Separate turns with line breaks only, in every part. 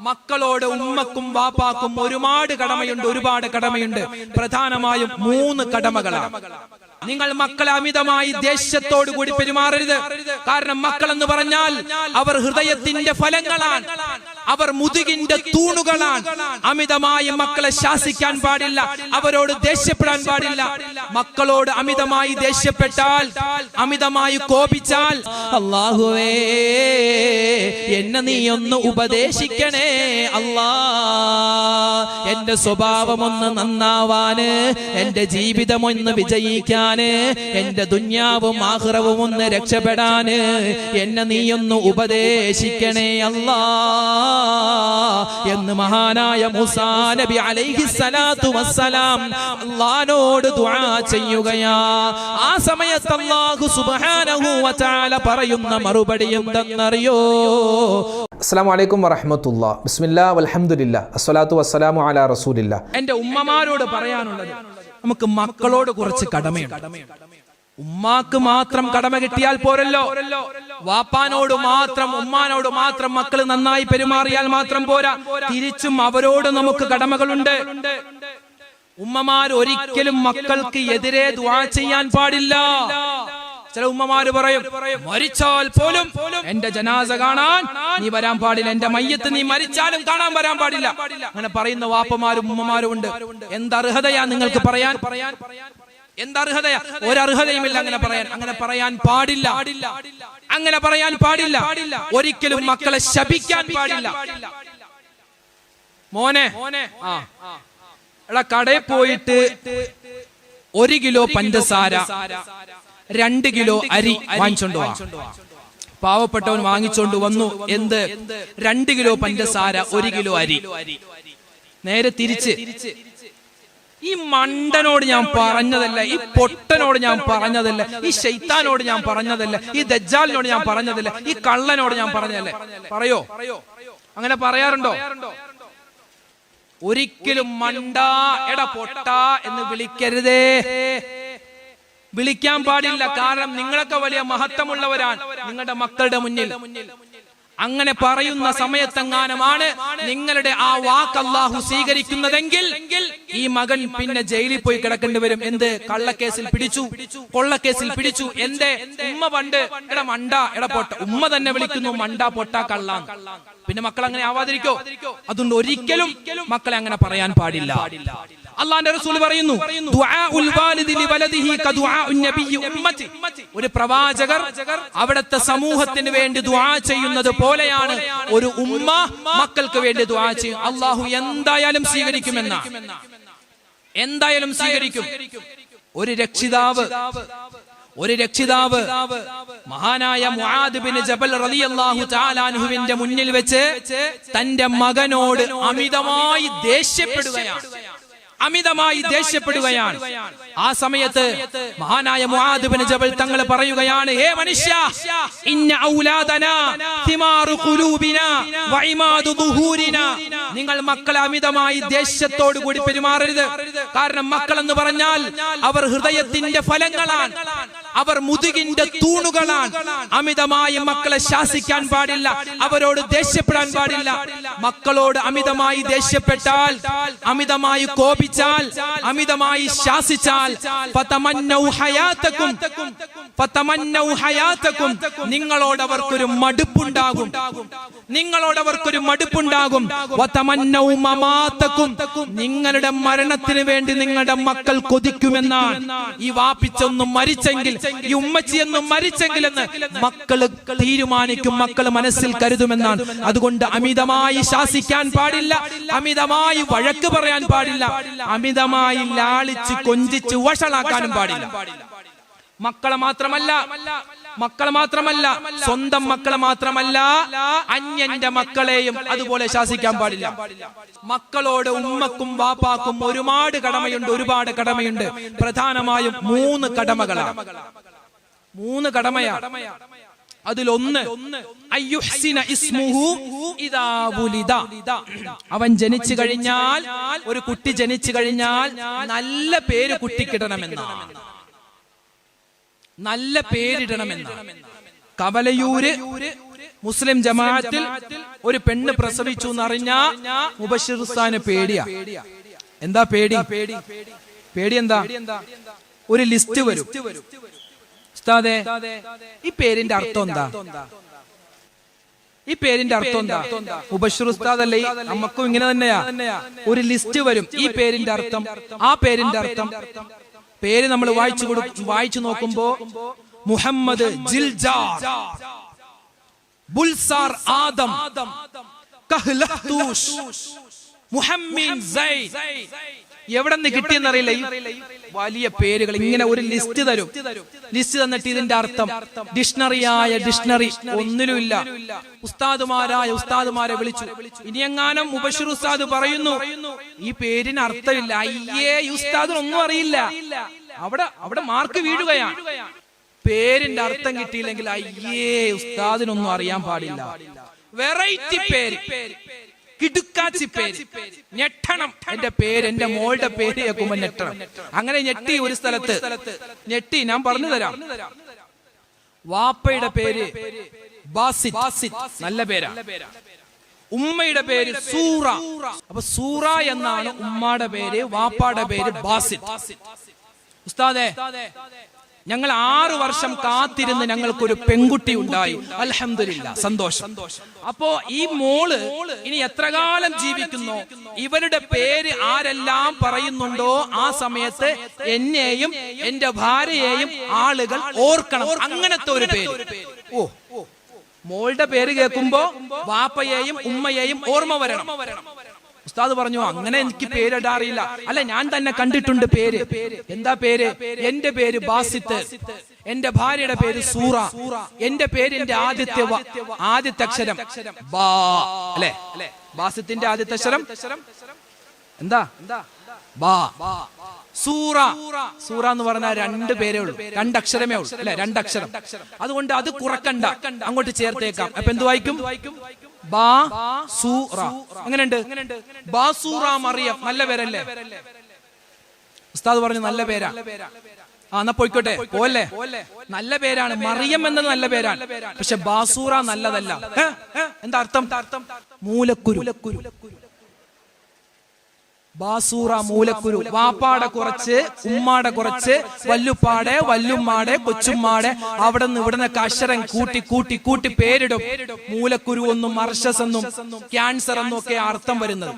മക്കളോട് ഉമ്മക്കും വാപ്പാക്കും ഒരുപാട് കടമയുണ്ട്. പ്രധാനമായും 3 കടമകളാണ്. നിങ്ങൾ മക്കളെ അമിതമായി ദേഷ്യത്തോടു കൂടി പെരുമാറരുത്. കാരണം മക്കൾ എന്ന് പറഞ്ഞാൽ അവർ ഹൃദയത്തിന്റെ ഫലങ്ങളാണ്, അവർ മുതുകിന്റെ തൂണുകളാണ്. അമിതമായി മക്കളെ ശാസിക്കാൻ പാടില്ല, അവരോട് ദേഷ്യപ്പെടാൻ പാടില്ല. മക്കളോട് അമിതമായി ദേഷ്യപ്പെട്ടാൽ, അമിതമായി കോപിച്ചാൽ, അല്ലാഹുവേ എന്നെ നീ ഒന്ന് ഉപദേശിക്കണേ അല്ലാ, എന്റെ സ്വഭാവമൊന്ന് നന്നാവാന്, എന്റെ ജീവിതമൊന്ന് വിജയിക്കാന്, എന്റെ ദുന്യാവും ആഖിറവും ഒന്ന് രക്ഷപ്പെടാന് എന്നെ നീ ഒന്ന് ഉപദേശിക്കണേ അല്ലാ എന്ന് മഹാനായ മൂസാ നബി അലൈഹിസ്സലാത്തു വസ്സലാം അല്ലാഹുവോട് ദുആ ചെയ്യുകയാ. ആ സമയത്ത് അല്ലാഹു സുബ്ഹാനഹു വ തആല പറയുന്ന മറുപടി എന്തെന്നറിയോ?
അസ്സലാമു അലൈക്കും വറഹ്മത്തുള്ളാഹി. ബിസ്മില്ലാഹി വൽഹംദുലില്ലാഹി അസ്സലാത്തു വസ്സലാമു അലാ റസൂലില്ലാഹ്.
എന്റെ ഉമ്മമാരോട് പറയാനുള്ളത്, നമുക്ക് മക്കളോട് കുറച്ച് കടമയുണ്ട്. ഉമ്മാക്ക് മാത്രം കടമ കിട്ടിയാൽ പോരല്ലോ, വാപ്പാനോട് മാത്രം ഉമ്മാനോട് മാത്രം മക്കൾ നന്നായി പെരുമാറിയാൽ മാത്രം പോരാ, തിരിച്ചും അവരോട് നമുക്ക് കടമകളുണ്ട്. ഉമ്മമാർ ഒരിക്കലും മക്കൾക്ക് എതിരെ ദുആ ചെയ്യാൻ പാടില്ല. ചില ഉമ്മമാര് പറയും, മരിച്ചാൽ പോലും എന്റെ ജനാസ കാണാൻ നീ വരാൻ പാടില്ല, എന്റെ മയ്യത്ത് നീ മരിച്ചാലും കാണാൻ വരാൻ പാടില്ല. അങ്ങനെ പറയുന്ന വാപ്പമാരും ഉമ്മമാരും ഉണ്ട്. എന്തർഹതയാ നിങ്ങൾക്ക് പറയാൻ? എന്തർഹതയാ? ഒരർഹതയുമില്ല അങ്ങനെ പറയാൻ. അങ്ങനെ പറയാൻ പാടില്ല, അങ്ങനെ പറയാൻ പാടില്ല. ഒരിക്കലും മക്കളെ ശപിക്കാൻ പാടില്ല. മോനെ എടാ കടയിൽ പോയിട്ട് 1 കിലോ പഞ്ചസാര 2 കിലോ അരി വാങ്ങിച്ചോണ്ട് വാ. പാവപ്പെട്ടവൻ വാങ്ങിച്ചോണ്ട് വന്നു. എന്ത്? 2 കിലോ പഞ്ചസാര 1 കിലോ അരി. നേരെ തിരിച്ച് ഈ മണ്ടനോട് ഞാൻ പറഞ്ഞതല്ല, ഈ പൊട്ടനോട് ഞാൻ പറഞ്ഞതല്ല, ഈ ശൈത്താനോട് ഞാൻ പറഞ്ഞതല്ല, ഈ ദജ്ജാലിനോട് ഞാൻ പറഞ്ഞതല്ല, ഈ കള്ളനോട് ഞാൻ പറഞ്ഞതല്ലേ. പറയോ? അങ്ങനെ പറയാറുണ്ടോ? ഒരിക്കലും മണ്ടാ എടാ പൊട്ടാ എന്ന് വിളിക്കരുതേ, വിളിക്കാൻ പാടില്ല. കാരണം നിങ്ങളൊക്കെ വലിയ മഹത്വമുള്ളവരാണ് നിങ്ങളുടെ മക്കളുടെ മുന്നിൽ. അങ്ങനെ പറയുന്ന സമയത്തെങ്ങാനുമാണ് നിങ്ങളുടെ ആ വാക്ക് അല്ലാഹു സ്വീകരിക്കുന്നതെങ്കിൽ ഈ മകൻ പിന്നെ ജയിലിൽ പോയി കിടക്കേണ്ടി വരും. എന്ത്? കള്ളക്കേസിൽ പിടിച്ചു, കൊള്ളക്കേസിൽ പിടിച്ചു. എന്തേ? ഉമ്മ പണ്ട് എടാ മണ്ട എടാ പൊട്ട, ഉമ്മ തന്നെ വിളിക്കുന്നു മണ്ട പൊട്ട കള്ളാൻ. പിന്നെ മക്കൾ അങ്ങനെ ആവാതിരിക്കോ? അതുകൊണ്ട് ഒരിക്കലും മക്കളെ അങ്ങനെ പറയാൻ പാടില്ല. അല്ലാഹുവിന്റെ റസൂൽ പറയുന്നു, ദുആഉൽ വാലിദി ലിവലദിഹി കദുആഉൻ നബിയ്യി ഉമ്മത്തി. ഒരു പ്രവാചകർ അവിടുത്തെ സമൂഹത്തിന് വേണ്ടി ദുആ ചെയ്യുന്നത് പോലെയാണ് ഒരു ഉമ്മ മക്കൾക്ക് വേണ്ടി ദുആ ചെയ്യും. അല്ലാഹു എന്തായാലും സ്വീകരിക്കുമെന്ന, എന്തായാലും സ്വീകരിക്കും. ഒരു രക്ഷിതാവ് മഹാനായ മുആദ് ബിൻ ജബൽ റളിയല്ലാഹു തആല അൻഹുവിന്റെ മുന്നിൽ വെച്ച് തന്റെ മകനോട് അമിതമായി ദേഷ്യപ്പെടുകയാണ്. ആ സമയത്ത് മഹാനായ മുആദ് ബിൻ ജബൽ തങ്ങൾ പറയുകയാണ്, ഹേ മനുഷ്യ, ഇന്ന ഔലാദനാ തിമാറു ഖുലൂബിനാ വഇമാദു ദുഹൂരിനാ. നിങ്ങൾ മക്കളെ അമിതമായി ദേഷ്യത്തോടു കൂടി പെരുമാറരുത്. കാരണം മക്കൾ എന്ന് പറഞ്ഞാൽ അവർ ഹൃദയത്തിന്റെ ഫലങ്ങളാണ്, അവർ മുതുകിന്റെ തൂണുകളാണ്. അമിതമായി മക്കളെ ശാസിക്കാൻ പാടില്ല, അവരോട് ദേഷ്യപ്പെടാൻ പാടില്ല. മക്കളോട് അമിതമായി ദേഷ്യപ്പെട്ടാൽ, അമിതമായി കോപിച്ചാൽ, അമിതമായി ശാസിച്ചാൽ, ഫതമന്നൗ ഹയാതകും, നിങ്ങളോട് അവർക്കൊരു മടുപ്പുണ്ടാകും. വതമന്നൗ മമാതകും, നിങ്ങളുടെ മരണത്തിന് വേണ്ടി നിങ്ങളുടെ മക്കൾ കൊതിക്കുമെന്നാണ്. ഈ വാപ്പിച്ചൊന്നും മരിച്ചെങ്കിൽ, ഈ ഉമ്മച്ചിയൊന്നും മരിച്ചെങ്കിൽ എന്ന് മക്കള് തീരുമാനിക്കും, മക്കള് മനസ്സിൽ കരുതുമെന്നാണ്. അതുകൊണ്ട് അമിതമായി ശാസിക്കാൻ പാടില്ല, അമിതമായി വഴക്ക് പറയാൻ പാടില്ല, അമിതമായി ലാളിച്ച് കൊഞ്ചിച്ച് വഷളാക്കാനും പാടില്ല. മക്കളെ മാത്രമല്ല സ്വന്തം മക്കളെ മാത്രമല്ല അന്യന്റെ മക്കളെയും അതുപോലെ ശാസിക്കാൻ പാടില്ല. മക്കളോട് ഉമ്മക്കും വാപ്പാക്കും ഒരുപാട് കടമയുണ്ട്. പ്രധാനമായും 3 കടമകളാണ്. 3 കടമയാണ്. അതിലൊന്ന് അയ്യുഹ്സിന ഇസ്മുഹു ഇദാ വുലിദ. അവൻ ജനിച്ചു കഴിഞ്ഞാൽ, ഒരു കുട്ടി ജനിച്ചു കഴിഞ്ഞാൽ നല്ല പേര് കുട്ടിക്കിടണമെന്നാണ്. നല്ല പേരിടണമെന്നാണ്. കവലയൂര് മുസ്ലിം ജമാഅത്തിൽ ഒരു പെണ്ണ് പ്രസവിച്ചു എന്നറിഞ്ഞ മുബശ്ശിർ ഉസ്താദിന് പേടിയാ. എന്താ പേടി? പേടി എന്താ? ഒരു ലിസ്റ്റ് വരും. ഉസ്താദേ, ഈ പേരിന്റെ അർത്ഥം എന്താ? ഈ പേരിന്റെ അർത്ഥം എന്താ? മുബശ്ശിർ ഉസ്താദ് അല്ലേ, നമുക്കും ഇങ്ങനെ തന്നെയാ. ഒരു ലിസ്റ്റ് വരും, ഈ പേരിന്റെ അർത്ഥം, ആ പേരിന്റെ അർത്ഥം. പേര് നമ്മൾ വായിച്ചു നോക്കുമ്പോ മുഹമ്മദ് ജിൽജാർ, ബുൽസാർ ആദം, കഹ്ലഹ്തൂഷ്, മുഹമ്മദ് സൈദ്, എവിടെ നിന്ന് കിട്ടിയെന്നറിയില്ല ഈ വലിയ പേരുകൾ. ഇങ്ങനെ ഒരു ലിസ്റ്റ് തരും. ലിസ്റ്റ് തന്നിട്ട് ഇതിന്റെ അർത്ഥം ഡിക്ഷണറിയായ ഡിക്ഷണറി ഒന്നിലുമില്ല. ഉസ്താദുമാരെ വിളിച്ചു. ഇനിയെങ്ങാനും മുബശ്ശിർ ഉസ്താദ് പറയുന്നു ഈ പേരിന് അർത്ഥമില്ല, അയ്യേ ഈ ഉസ്താദിനൊന്നും അറിയില്ല, അവിടെ മാർക്ക് വീഴുകയാണ്. പേരിന്റെ അർത്ഥം കിട്ടിയില്ലെങ്കിൽ അയ്യേ ഉസ്താദിനൊന്നും അറിയാൻ പാടില്ല. വെറൈറ്റി പേര്, കിടുക്കാച്ചി പേര്, ഞെട്ടണം. എന്റെ പേര്, എന്റെ മോളുടെ പേര് കേൾക്കുമ്പോ ഞെട്ടണം. അങ്ങനെ ഞെട്ടി ഒരു സ്ഥലത്ത് ഞെട്ടി. ഞാൻ പറഞ്ഞു തരാം. വാപ്പയുടെ പേര് ബാസിത്, നല്ല പേരാ. ഉമ്മയുടെ പേര് സൂറ. അപ്പൊ സൂറ എന്നാണ് ഉമ്മയുടെ പേര്, വാപ്പയുടെ പേര് ബാസിത്. ഉസ്താദേ, ഞങ്ങൾ 6 വർഷം കാത്തിരുന്ന് ഞങ്ങൾക്കൊരു പെൺകുട്ടി ഉണ്ടായി, അൽഹംദുലില്ലാ, സന്തോഷം. അപ്പോ ഈ മോള് ഇനി എത്ര കാലം ജീവിക്കുന്നോ, ഇവരുടെ പേര് ആരെല്ലാം പറയുന്നുണ്ടോ ആ സമയത്ത് എന്നെയും എന്റെ ഭാര്യയെയും ആളുകൾ ഓർക്കണം. അങ്ങനത്തെ ഒരു പേര്. ഓ, മോളുടെ പേര് കേൾക്കുമ്പോ വാപ്പയെയും ഉമ്മയെയും ഓർമ്മ വരണം. ഉസ്താദ് പറഞ്ഞു അങ്ങനെ എനിക്ക് പേരിടാറില്ല. അല്ല, ഞാൻ തന്നെ കണ്ടിട്ടുണ്ട് പേര്. എന്താ പേര്? എന്റെ പേര് ബാസിത്ത്, എന്റെ ഭാര്യയുടെ പേര് സൂറ, എന്റെ പേരിന്റെ ആദ്യത്തെ അക്ഷരം ബാ. അല്ലെ, ബാസിത്തിന്റെ ആദ്യത്തെ അക്ഷരം എന്താ? ബാ. സൂറ. സൂറ എന്ന് പറഞ്ഞാൽ 2 പേരേ ഉള്ളൂ, 2 അക്ഷരമേ ഉള്ളൂ, അല്ലെ, 2 അക്ഷരം. അതുകൊണ്ട് അത് കുറക്കണ്ട, അങ്ങോട്ട് ചേർത്തേക്കാം. അപ്പൊ എന്ത് വായിക്കും? ബാ സൂറ. എങ്ങനെയുണ്ട്? ബാസൂറ മറിയം. നല്ല പേരല്ലേ? ഉസ്താദ് പറഞ്ഞു നല്ല പേരാ. എന്നാ പോയിക്കോട്ടെ, പോലെ നല്ല പേരാണ്. മറിയം എന്നത് നല്ല പേരാണ്, പക്ഷെ ബാസൂറ നല്ലതല്ല. എന്താ അർത്ഥം? മൂലക്കുരു. ബാസൂറ മൂലക്കുരു. വാപ്പാടെ കുറച്ച്, ഉമ്മാടെ കുറച്ച്, വല്ലുപ്പാടെ, വല്ലുമ്മാടെ, കൊച്ചുമ്മാടെ, അവിടെ നിന്ന് ഇവിടെ നിന്നൊക്കെ അക്ഷരം കൂട്ടി പേരിടും. മൂലക്കുരു എന്നും മർഷസ് എന്നും ക്യാൻസർ എന്നും ഒക്കെ അർത്ഥം വരുന്നത്.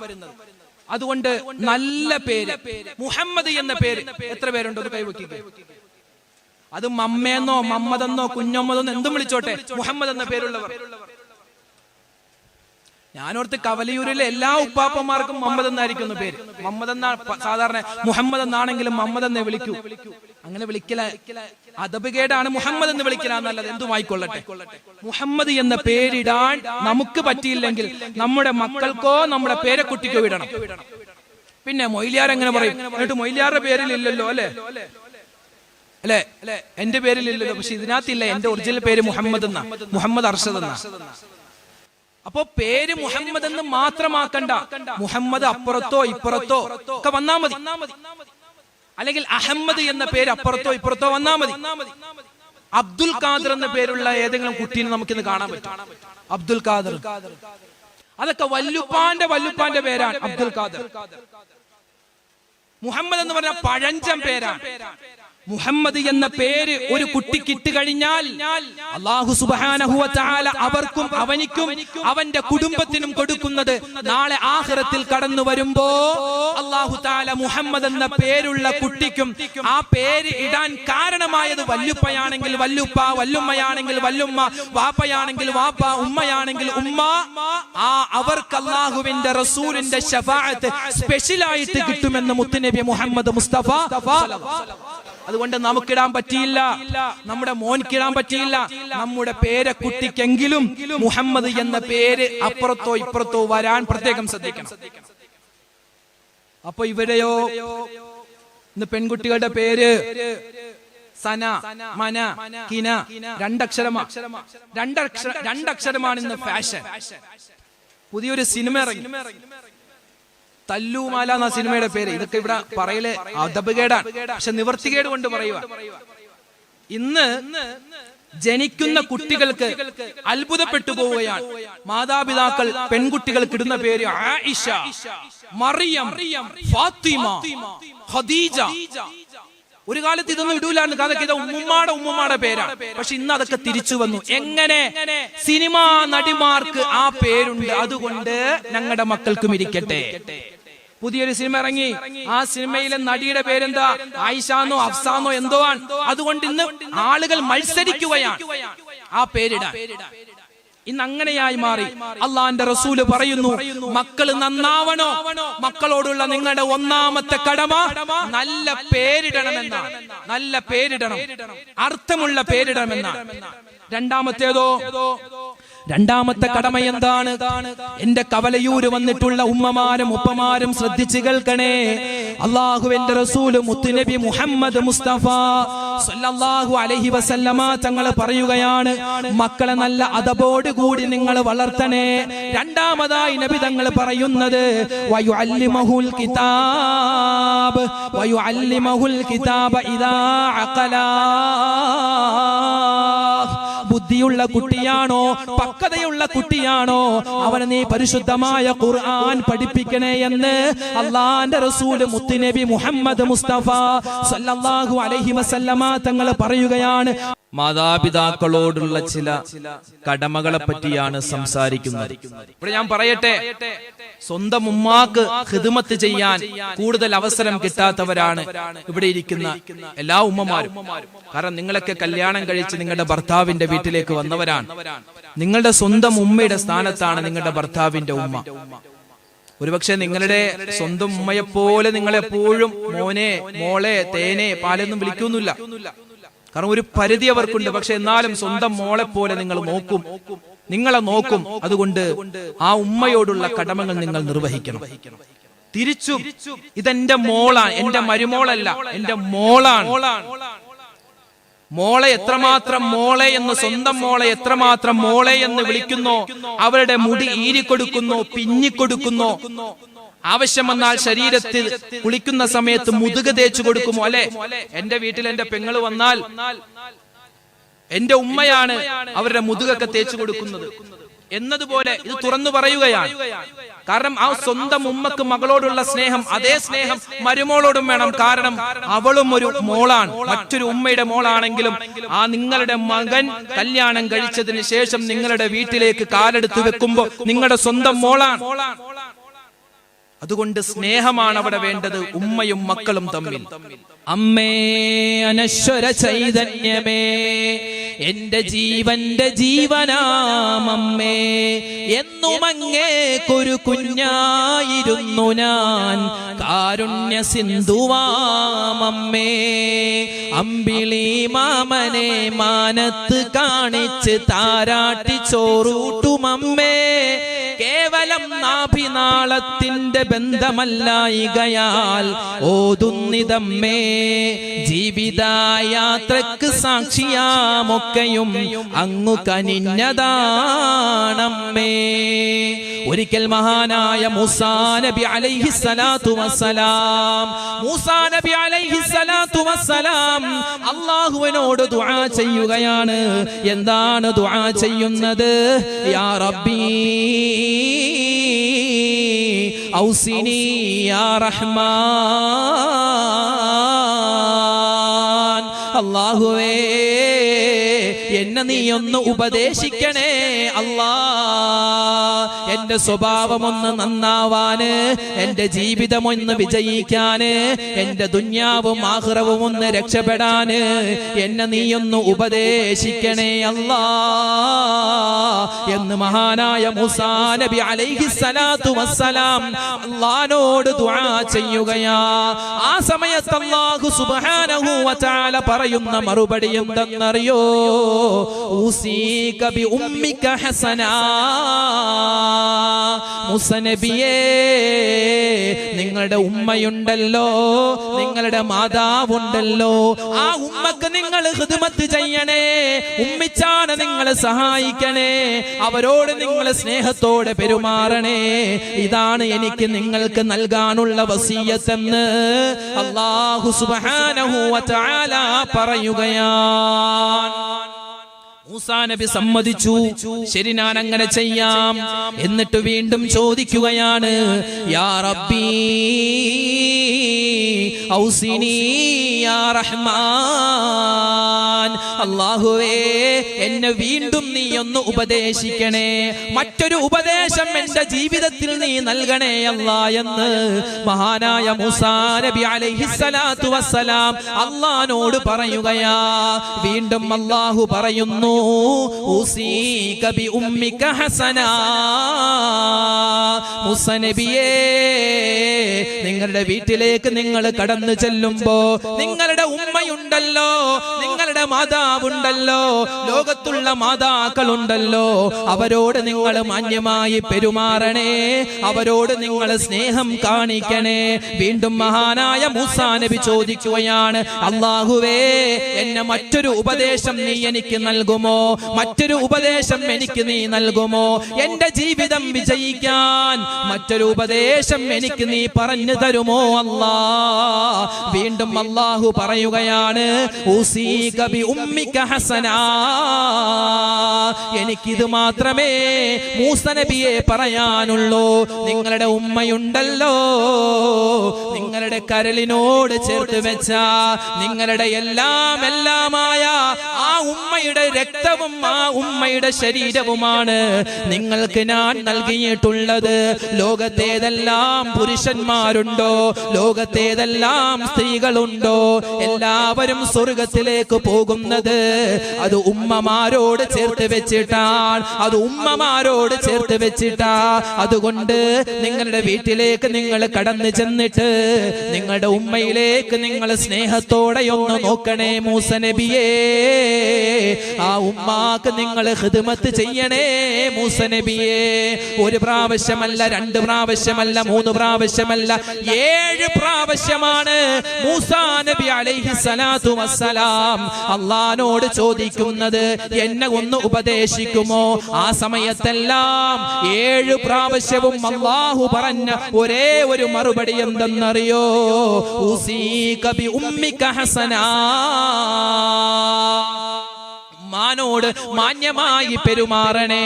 അതുകൊണ്ട് നല്ല പേര് മുഹമ്മദ് എന്ന പേര് എത്ര പേരുണ്ടോ അത് കൈവയ്ക്കുക. അത് മമ്മേന്നോ മമ്മദെന്നോ കുഞ്ഞമ്മതെന്നോ എന്തും വിളിച്ചോട്ടെ, മുഹമ്മദ് എന്ന പേരുള്ളവർ. ഞാനോർത്ത് കവലിയൂരിലെ എല്ലാ ഉപ്പാപ്പന്മാർക്കും മുഹമ്മദ് എന്നായിരിക്കുന്നു പേര്. മുഹമ്മദ് എന്നാ സാധാരണ, മുഹമ്മദ് എന്നാണെങ്കിലും മുഹമ്മദ് എന്നേ വിളിക്കൂ. അങ്ങനെ വിളിക്കല അദബുകേടാണ്. മുഹമ്മദ് എന്ന് വിളിക്കലാന്നല്ലത്, എന്തുമായിക്കൊള്ളട്ടെ. മുഹമ്മദ് എന്ന പേരിടാൻ നമുക്ക് പറ്റിയില്ലെങ്കിൽ നമ്മുടെ മക്കൾക്കോ നമ്മുടെ പേരക്കുട്ടിക്കോ ഇടണം. പിന്നെ മൊയ്ലിയാർ എങ്ങനെ പറയും? എന്നിട്ട് മൊയ്ലിയാറുടെ പേരിലില്ലല്ലോ, അല്ലെ അല്ലെ, എന്റെ പേരിലില്ലല്ലോ, പക്ഷെ ഇതിനകത്തില്ല. എന്റെ ഒറിജിനൽ പേര് മുഹമ്മദ് എന്നാ, മുഹമ്മദ് അർഷദ് എന്നാ. അപ്പോ പേര് മുഹമ്മദ് എന്ന് മാത്രമാക്കണ്ട, മുഹമ്മദ് അപ്പുറത്തോ ഇപ്പുറത്തോ ഒക്കെ വന്നാ മതി. അല്ലെങ്കിൽ അഹമ്മദ് എന്ന പേര് അപ്പുറത്തോ ഇപ്പുറത്തോ വന്നാ മതി. അബ്ദുൽ ഖാദർ എന്ന പേരുള്ള ഏതെങ്കിലും കുട്ടീനെ നമുക്കിന്ന് കാണാൻ പറ്റും. അബ്ദുൽ ഖാദർ, അതൊക്കെ വല്ലുപ്പാന്റെ പേരാണ് അബ്ദുൽ ഖാദർ. മുഹമ്മദ് എന്ന് പറഞ്ഞ പഴഞ്ചൻ പേരാണ്. മുഹമ്മദ് എന്ന പേര് ഒരു കുട്ടിക്ക് ഇട്ട് കഴിഞ്ഞാൽ അല്ലാഹു സുബ്ഹാനഹു വ തആല അവർക്കും അവനിക്കും അവന്റെ കുടുംബത്തിനും കൊടുക്കുന്നത്, നാളെ ആഖിറത്തിൽ കടന്നു വരുമ്പോ അല്ലാഹു തആല മുഹമ്മദ് എന്ന പേരുള്ള കുട്ടിക്കും ആ പേര് ഇടാൻ കാരണമായത് വല്ലുപ്പയാണെങ്കിൽ വല്ലുപ്പ, വല്ലുമ്മയാണെങ്കിൽ വല്ലുമ്മ, വാപ്പയാണെങ്കിൽ വാപ്പ, ഉമ്മയാണെങ്കിൽ ഉമ്മ, അവർക്ക് അല്ലാഹുവിന്റെ റസൂലിന്റെ ശഫാഅത്ത് സ്പെഷ്യലായിട്ട് കിട്ടുമെന്ന് മുത്തുനബി മുഹമ്മദ് മുസ്തഫ. അതുകൊണ്ട് നമുക്കിടാൻ പറ്റിയില്ല, നമ്മുടെ മോൻക്കിടാൻ പറ്റിയില്ല, നമ്മുടെ പേരക്കുട്ടിക്കെങ്കിലും മുഹമ്മദ് എന്ന പേര് അപ്പുറത്തോ ഇപ്പുറത്തോ വരാൻ പ്രത്യേകം ശ്രദ്ധിക്കണം. അപ്പൊ ഇവിടെയോ ഇന്ന് പെൺകുട്ടികളുടെ പേര് സന, മന, കിന, 2 അക്ഷരമാണ്. 2 അക്ഷരമാണ് ഇന്ന് ഫാഷൻ. പുതിയൊരു സിനിമ ഇറങ്ങി, തല്ലൂമാല എന്ന സിനിമയുടെ പേര്. ഇതൊക്കെ ഇവിടെ പറയല് അദബുകേടാണ്, പക്ഷെ നിവർത്തികേട് കൊണ്ട് പറയുക. ഇന്ന് ജനിക്കുന്ന കുട്ടികൾക്ക് അത്ഭുതപ്പെട്ടു പോവുകയാണ്. മാതാപിതാക്കൾ പെൺകുട്ടികൾക്ക് ഇടുന്ന പേര് ആയിഷ, മറിയം, ഫാത്തിമ, ഖദീജ. ഒരു കാലത്ത് ഇതൊന്നും ഇടൂലാന്ന്, അതൊക്കെ ഇത് ഉമ്മുമ്മാടെ പേരാണ്. പക്ഷെ ഇന്ന് അതൊക്കെ തിരിച്ചു വന്നു. എങ്ങനെ? സിനിമാ നടിമാർക്ക് ആ പേരുണ്ട്, അതുകൊണ്ട് ഞങ്ങളുടെ മക്കൾക്കും ഇരിക്കട്ടെ. പുതിയൊരു സിനിമ ഇറങ്ങി, ആ സിനിമയിലെ നടിയുടെ പേരെന്താ? ആയിഷാന്നോ അഫ്സാന്നോ എന്തോ ആണ്. അതുകൊണ്ട് ഇന്ന് ആളുകൾ മത്സരിക്കുകയാണ് ആ പേരിടാൻ. ഇന്ന് അങ്ങനെയായി മാറി. അള്ളാന്റെ റസൂല് പറയുന്നു, മക്കള് നന്നാവണോ? മക്കളോടുള്ള നിങ്ങളുടെ ഒന്നാമത്തെ കടമ നല്ല പേരിടണമെന്നാണ്. നല്ല പേരിടണം, അർത്ഥമുള്ള പേരിടണമെന്നാണ്. രണ്ടാമത്തെ കടമ എന്താണ്? എന്റെ കവലയൂര് വന്നിട്ടുള്ള ഉമ്മമാരും ഉപ്പമാരും ശ്രദ്ധിച്ചു കേൾക്കണേ. അല്ലാഹുവിന്റെ റസൂല് മുത്തുനബി മുഹമ്മദ് മുസ്തഫ സല്ലല്ലാഹു അലൈഹി വസല്ലമ തങ്ങൾ പറയുകയാണ്, മക്കളെ നല്ല അദബോട് കൂടി നിങ്ങൾ വളർത്തണേ. രണ്ടാമതായി നബി തങ്ങൾ പറയുന്നത്, വയുഅല്ലിമഹുൽ കിതാബ ഇദാ അഖലാ. ബുദ്ധിയുള്ള കുട്ടിയാണോ, പക്വതയുള്ള കുട്ടിയാണോ, അവനെ നീ പരിശുദ്ധമായ ഖുർആൻ പഠിപ്പിക്കണേ എന്ന് അള്ളാന്റെ റസൂല് മുത്തുനബി മുഹമ്മദ് മുസ്തഫ സല്ലല്ലാഹു അലൈഹി വസല്ലമ തങ്ങൾ പറയുകയാണ്. മാതാപിതാക്കളോടുള്ള ചില കടമകളെ പറ്റിയാണ് സംസാരിക്കുന്നത്. ഇവിടെ ഞാൻ പറയട്ടെ, സ്വന്തം ഉമ്മാക്ക് ഖിദ്മത്ത് ചെയ്യാൻ കൂടുതൽ അവസരം കിട്ടാത്തവരാണ് ഇവിടെ ഇരിക്കുന്ന എല്ലാ ഉമ്മമാരും. കാരണം നിങ്ങളൊക്കെ കല്യാണം കഴിച്ച് നിങ്ങളുടെ ഭർത്താവിന്റെ വീട്ടിലേക്ക് വന്നവരാണ്. നിങ്ങളുടെ സ്വന്തം ഉമ്മയുടെ സ്ഥാനത്താണ് നിങ്ങളുടെ ഭർത്താവിന്റെ ഉമ്മ. ഒരുപക്ഷെ നിങ്ങളുടെ സ്വന്തം ഉമ്മയെപ്പോലെ നിങ്ങളെപ്പോഴും മോനെ, മോളെ, തേനെ, പാലൊന്നും വിളിക്കൊന്നുമില്ല. കാരണം ഒരു പരിധി അവർക്കുണ്ട്. പക്ഷെ എന്നാലും സ്വന്തം മോളെ പോലെ നിങ്ങളെ നോക്കും. അതുകൊണ്ട് ആ ഉമ്മയോടുള്ള കടമകൾ നിങ്ങൾ നിർവഹിക്കണം. തിരിച്ചും ഇതെന്റെ മോളാണ്, എന്റെ മരുമോളല്ല, എന്റെ മോളാണ്. മോളെ എത്രമാത്രം മോളെ എന്ന്, സ്വന്തം മോളെ എത്രമാത്രം മോളെ എന്ന് വിളിക്കുന്നോ, അവരുടെ മുടി ഈരിക്കൊടുക്കുന്നോ, പിഞ്ഞിക്കൊടുക്കുന്നോ, ആവശ്യം വന്നാൽ ശരീരത്തിൽ കുളിക്കുന്ന സമയത്ത് മുതുക് തേച്ചു കൊടുക്കുമോ? അല്ലെ, എന്റെ വീട്ടിൽ എന്റെ പെങ്ങള് വന്നാൽ എന്റെ ഉമ്മയാണ് അവരുടെ മുതുകൊക്കെ തേച്ചു കൊടുക്കുന്നത് എന്നതുപോലെ ഇത് തുറന്നു പറയുകയാണ്. കാരണം ആ സ്വന്തം ഉമ്മക്ക് മകളോടുള്ള സ്നേഹം, അതേ സ്നേഹം മരുമോളോടും വേണം. കാരണം അവളും ഒരു മോളാണ്, മറ്റൊരു ഉമ്മയുടെ മോളാണെങ്കിലും ആ നിങ്ങളുടെ മകൻ കല്യാണം കഴിച്ചതിന് ശേഷം നിങ്ങളുടെ വീട്ടിലേക്ക് കാലെടുത്ത് വെക്കുമ്പോ നിങ്ങളുടെ സ്വന്തം മോളാണ്. അതുകൊണ്ട് സ്നേഹമാണ് അവിടെ വേണ്ടത്, ഉമ്മയും മക്കളും തമ്മിൽ. അമ്മേ അനശ്വര ചൈതന്യമേ, എന്റെ ജീവന്റെ ജീവനാമമ്മേ, എന്നും അങ്ങേക്കൊരു കുഞ്ഞായിരുന്നു ഞാൻ, കാരുണ്യ സിന്ധുവാമമ്മേ. അമ്പിളി മാമനെ മാനത്ത് കാണിച്ച് താരാട്ടി ചോറൂട്ടുമമ്മേ, കേവലം നാഭിനാളത്തിന്റെ ബന്ധമല്ലായികയാൽ ഓതുന്നിതമ്മേ, ജീവിതയാത്രക്ക് സാക്ഷിയാമൊക്കെയും അങ്ങു കനിഞ്ഞതാണമ്മേ. ഒരിക്കൽ മഹാനായ മൂസാ നബി അലൈഹിസ്സലാത്തു വസ്സലാം അല്ലാഹുവിനോട് ദുആ ചെയ്യുകയാണ്. എന്താണ് ദുആ ചെയ്യുന്നത്? യാ റബ്ബി ഔസിനി യാ റഹ്മാൻ, അല്ലാഹുവേ എന്നെ നീ ഒന്ന് ഉപദേശിക്കണേ അല്ലാ. എന്റെ സ്വഭാവമൊന്ന് നന്നാവാന്, എന്റെ ജീവിതമൊന്ന് വിജയിക്കാന്, എന്റെ ദുന്യാവും ആഖിറവും ഒന്ന് രക്ഷപ്പെടാന് എന്നെ നീ ഒന്ന് ഉപദേശിക്കണേ അല്ലാ എന്ന് മഹാനായ മൂസാ നബി അലൈഹിസ്സലാത്തു വസ്സലാം അല്ലാഹുവോട് ദുആ ചെയ്യുകയാ. ആ സമയത്ത് അല്ലാഹു സുബ്ഹാനഹു വ തആല പറയുന്ന മറുപടി എന്തെന്നറിയോ? ഊസീക ബി ഉമ്മിക ഹസനാ. മൂസാ നബിയേ, നിങ്ങളുടെ ഉമ്മയുണ്ടല്ലോ, നിങ്ങളുടെ മാതാവുണ്ടല്ലോ, ആ ഉമ്മക്ക് നിങ്ങൾ ഖിദ്മത്ത് ചെയ്യണേ, ഉമ്മിച്ചാണ് നിങ്ങൾ സഹായിക്കണേ, അവരോട് നിങ്ങൾ സ്നേഹത്തോടെ പെരുമാറണേ. ഇതാണ് എനിക്ക് നിങ്ങൾക്ക് നൽകാനുള്ള വസിയ്യത്തെന്ന് അല്ലാഹു സുബ്ഹാനഹു വ തആല പറയുകയാണ്. മൂസാ നബി സമ്മതിച്ചു. ശരി, ഞാൻ അങ്ങനെ ചെയ്യാം. എന്നിട്ട് വീണ്ടും ചോദിക്കുകയാണ്, യാ റബ്ബി ഔസിനി യാ റഹ്മാൻ, അല്ലാഹുവേ എന്നെ വീണ്ടും നീ ഒന്ന് ഉപദേശിക്കണേ, മറ്റൊരു ഉപദേശം എന്റെ ജീവിതത്തിൽ നീ നൽകണേ അല്ലാ എന്ന് മഹാനായ മൂസാ നബി അലൈഹിസ്സലാത്തു വസ്സലാം അല്ലാഹുവോട് പറയുകയാ. വീണ്ടും അല്ലാഹു പറയുന്നു, ഉസീക ബി ഉമ്മിക ഹസനാ, മൂസാ നബിയേ നിങ്ങളുടെ വീട്ടിലേക്ക് നിങ്ങൾ കടന്നു ചെല്ലുമ്പോ നിങ്ങളുടെ ഉമ്മയുണ്ടല്ലോ, നിങ്ങളുടെ മാതാവുണ്ടല്ലോ, ലോകത്തുള്ള മാതാക്കളുണ്ടല്ലോ, അവരോട് നിങ്ങൾ മാന്യമായി പെരുമാറണേ, അവരോട് നിങ്ങൾ സ്നേഹം കാണിക്കണേ. വീണ്ടും മഹാനായ മൂസാ നബി ചോദിക്കുകയാണ്, അല്ലാഹുവേ എന്നെ മറ്റൊരു ഉപദേശം നീ എനിക്ക് നൽകുമോ, മറ്റൊരു ഉപദേശം എനിക്ക് നീ നൽകുമോ, എന്റെ ജീവിതം വിജയിക്കാൻ മറ്റൊരു ഉപദേശം എനിക്ക് നീ പറഞ്ഞു തരുമോ അല്ലാ. വീണ്ടും അല്ലാഹു പറയുകയാണ്, ഉസീക ബി ഉമ്മിക ഹസനാ, എനിക്കിത് മാത്രമേ മൂസാ നബിയെ പറയാനുള്ളൂ. നിങ്ങളുടെ ഉമ്മയുണ്ടല്ലോ, നിങ്ങളുടെ കരളിനോട് ചേർത്ത് വെച്ച നിങ്ങളുടെ എല്ലാമായ ആ ഉമ്മയുടെ രക്തവും ആ ഉമ്മയുടെ ശരീരവുമാണ് നിങ്ങൾക്ക് ഞാൻ നൽകിയിട്ടുള്ളത്. ലോകത്തേതെല്ലാം പുരുഷന്മാരുണ്ടോ, ലോകത്തേതെല്ലാം സ്ത്രീകളുണ്ടോ, എല്ലാവരും സ്വർഗത്തിലേക്ക് പോകുന്നത് അത് ഉമ്മമാരോട് ചേർത്ത് വെച്ചിട്ടാണ്, അത് ഉമ്മമാരോട് ചേർത്ത് വെച്ചിട്ടാ. അതുകൊണ്ട് നിങ്ങളുടെ വീട്ടിലേക്ക് നിങ്ങൾ കടന്നു ചെന്നിട്ട് നിങ്ങളുടെ ഉമ്മയിലേക്ക് നിങ്ങൾ സ്നേഹത്തോടെ ഒന്ന് നോക്കണേ മൂസാ നബിയേ. ആ ഉമ്മാക്ക് നിങ്ങൾ ഖിദ്മത്ത് ചെയ്യണേ മൂസാ നബിയേ. ഒരു പ്രാവശ്യമല്ല, രണ്ട് പ്രാവശ്യമല്ല, മൂന്ന് പ്രാവശ്യമല്ല, 7 പ്രാവശ്യമാണ് മൂസാ നബി അലൈഹിസ്സലാത്തു വസ്സലാം അല്ലാഹുവോട് ചോദിക്കുന്നത്, എന്നെ ഒന്ന് ഉപദേശിക്കുമോ. ആ സമയത്തെല്ലാം 7 പ്രാവശ്യവും അല്ലാഹു പറഞ്ഞ ഒരേ ഒരു മറുപടി എന്തെന്നറിയോ, ഉസീക ബി ഉമ്മിക ഹസനാ, മാനോട് മാന്യമായി പെരുമാറണേ.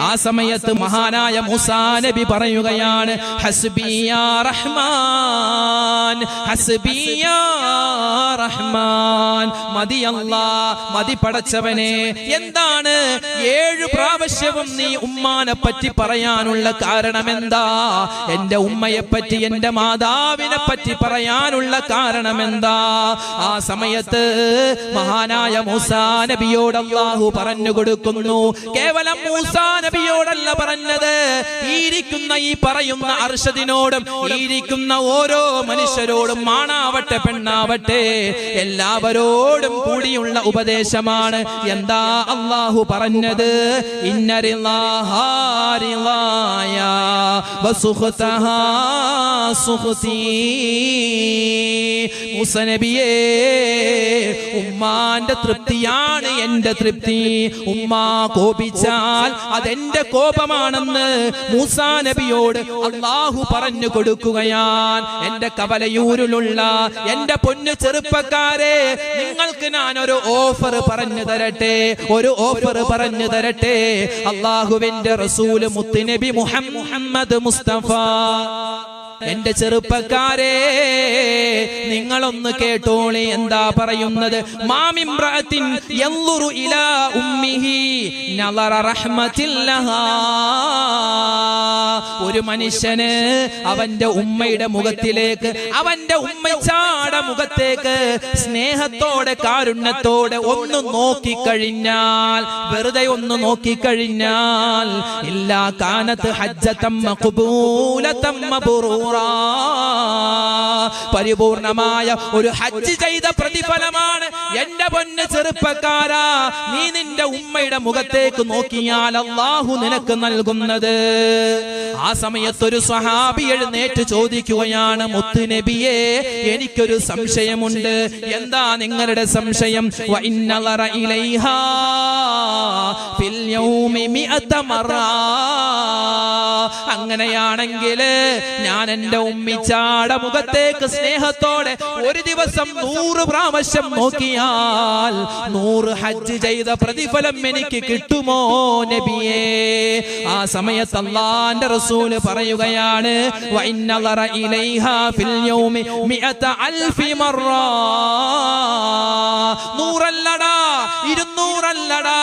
ആ സമയത്ത് മഹാനായ മൂസാ നബി പറയുകയാണ്, ഹസ്ബി യാ റഹ്മാൻ, ഹസ്ബി യാ റഹ്മാൻ, മതി അല്ലാ, മതി പടച്ചവനെ. എന്താണ് 7 പ്രാവശ്യവും നീ ഉമ്മാനെ പറ്റി പറയാനുള്ള കാരണം എന്താ? എന്റെ ഉമ്മയെ പറ്റി, എന്റെ മാതാവിനെ പറ്റി പറയാനുള്ള കാരണം എന്താ? ആ സമയത്ത് മഹാനായ മൂസാ നബിയോട് അല്ലാഹു പറഞ്ഞു കൊടുക്കുന്നു, കേവലം മൂസാ നബിയോടല്ല പറഞ്ഞത്, ഈ പറയുന്ന അർശദിനോടും ഇരിക്കുന്ന ഓരോ മനുഷ്യരോടും, ആണാവട്ടെ പെണ്ണാവട്ടെ, എല്ലാവരോടും കൂടിയുള്ള ഉപദേശമാണ്. എന്താ അല്ലാഹു പറഞ്ഞത്? ഇന്നരില്ലാഹാ റിളായ വസുഖതഹാ സുഖതി. മൂസാ നബിയേ, ഉമ്മാന്റെ തൃപ്തിയാണ് എന്റെ തൃപ്തി. ഉമ്മ കോപിച്ചാൽ അതെന്റെ കോപമാണെന്ന് മൂസാ നബിയോട് അല്ലാഹു പറഞ്ഞു കൊടുക്കുകയാണ്. എന്റെ കവലയൂരിലുള്ള എന്റെ പൊന്നു ചെറുപ്പക്കാരെ, നിങ്ങൾക്ക് ഞാൻ ഒരു ഓഫർ പറഞ്ഞു തരട്ടെ, ഒരു ഓഫർ പറഞ്ഞു തരട്ടെ. അല്ലാഹുവിന്റെ റസൂല് മുത്തുനബി മുഹമ്മദ് മുസ്തഫ, എന്റെ ചെറുപ്പക്കാരെ നിങ്ങളൊന്ന് കേട്ടോളി, എന്താ പറയുന്നത്? മാമിംറഅത്തിൻ യൻളുറു ഇലാ ഉമ്മിഹി നളറ റഹ്മത്തില്ലഹാ. ഒരു മനുഷ്യന് അവന്റെ ഉമ്മയുടെ മുഖത്തിലേക്ക്, അവന്റെ ഉമ്മച്ചാടെ മുഖത്തേക്ക് സ്നേഹത്തോടെ കാരുണ്യത്തോടെ ഒന്ന് നോക്കിക്കഴിഞ്ഞാൽ, വെറുതെ ഒന്ന് നോക്കിക്കഴിഞ്ഞാൽ, ഇല്ലാ കാനത്ത് ഹജ്ജതം മഖ്ബൂലതം മബ്റൂറ, പരിപൂർണമായ ഒരു ഹജ്ജ് ചെയ്ത പ്രതിഫലമാണ് എന്റെ പൊന്ന് ചെറുപ്പക്കാരാ നീ നിന്റെ ഉമ്മയുടെ മുഖത്തേക്ക് നോക്കിയാൽ അല്ലാഹു നിനക്ക് നൽകുന്നത്. ആ സമയത്തൊരു സ്വഹാബി എഴുന്നേറ്റ് ചോദിക്കുകയാണ്, മുത്തുനബിയെ, എനിക്കൊരു സംശയമുണ്ട്. എന്താ നിങ്ങളുടെ സംശയം? വ ഇന്നളറ ഇലൈഹാ ഫിൽ യൗമി മിഅത മറ. അങ്ങനെയാണെങ്കിൽ ഞാൻ എൻ്റെ ഉമ്മിച്ചാടെ മുഖത്തേക്ക് സ്നേഹത്തോടെ ഒരു ദിവസം 100 പ്രാവശ്യം നോക്കിയാൽ 100 ഹജ്ജ് ചെയ്ത പ്രതിഫലം എനിക്ക് കിട്ടുമോ നബിയേ? ആ സമയത്ത് അല്ലാഹുവിന്റെ റസൂല് പറയുകയാണ്, വ ഇന്നളറ ഇലൈഹാ ഫിൽ യൗമി മിഅത അൽഫി മറ. 100 അല്ലടാ, 200 അല്ലടാ,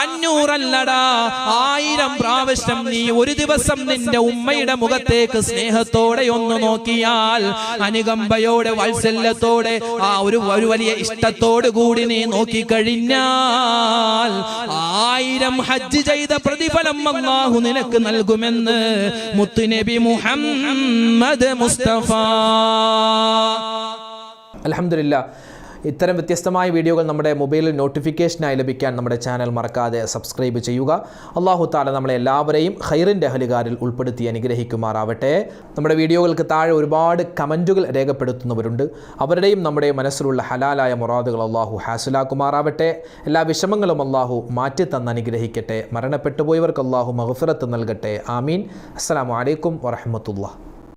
500 അല്ലടാ, 1000 പ്രാവശ്യം നീ ഒരു ദിവസം നിന്റെ ഉമ്മയുടെ മുഖത്തേക്ക് സ്നേഹത്തോടെ ഒന്ന് നോക്കിയാൽ, അനുകമ്പയോടെ വാത്സല്യത്തോടെ ആ ഒരു വലിയ ഇഷ്ടത്തോടു കൂടി നീ നോക്കിക്കഴിഞ്ഞാൽ 1000 ഹജ്ജ് ചെയ്ത പ്രതിഫലം അല്ലാഹു നിനക്ക് നൽകുമെന്ന് മുത്തുനബി മുഹമ്മദ് മുസ്തഫ.
അൽഹംദുലില്ലാഹ്. ഇത്തരം വ്യത്യസ്തമായ വീഡിയോകൾ നമ്മുടെ മൊബൈലിൽ നോട്ടിഫിക്കേഷനായി ലഭിക്കാൻ നമ്മുടെ ചാനൽ മറക്കാതെ സബ്സ്ക്രൈബ് ചെയ്യുക. അല്ലാഹു തആല നമ്മളെ എല്ലാവരെയും ഖൈറിൻ്റെ അഹലുകാരിൽ ഉൾപ്പെടുത്തി അനുഗ്രഹിക്കുമാറാവട്ടെ. നമ്മുടെ വീഡിയോകൾക്ക് താഴെ ഒരുപാട് കമൻറ്റുകൾ രേഖപ്പെടുത്തുന്നവരുണ്ട്. അവരുടെയും നമ്മുടെ മനസ്സിലുള്ള ഹലാലായ മുറാദുകൾ അല്ലാഹു ഹാസിലാക്കുമാറാവട്ടെ. എല്ലാ വിഷമങ്ങളും അല്ലാഹു മാറ്റിത്തന്ന് അനുഗ്രഹിക്കട്ടെ. മരണപ്പെട്ടുപോയവർക്ക് അല്ലാഹു മഗ്ഫിറത്ത് നൽകട്ടെ. ആമീൻ. അസ്സലാമു അലൈക്കും വറഹ്മത്തുള്ളാഹി.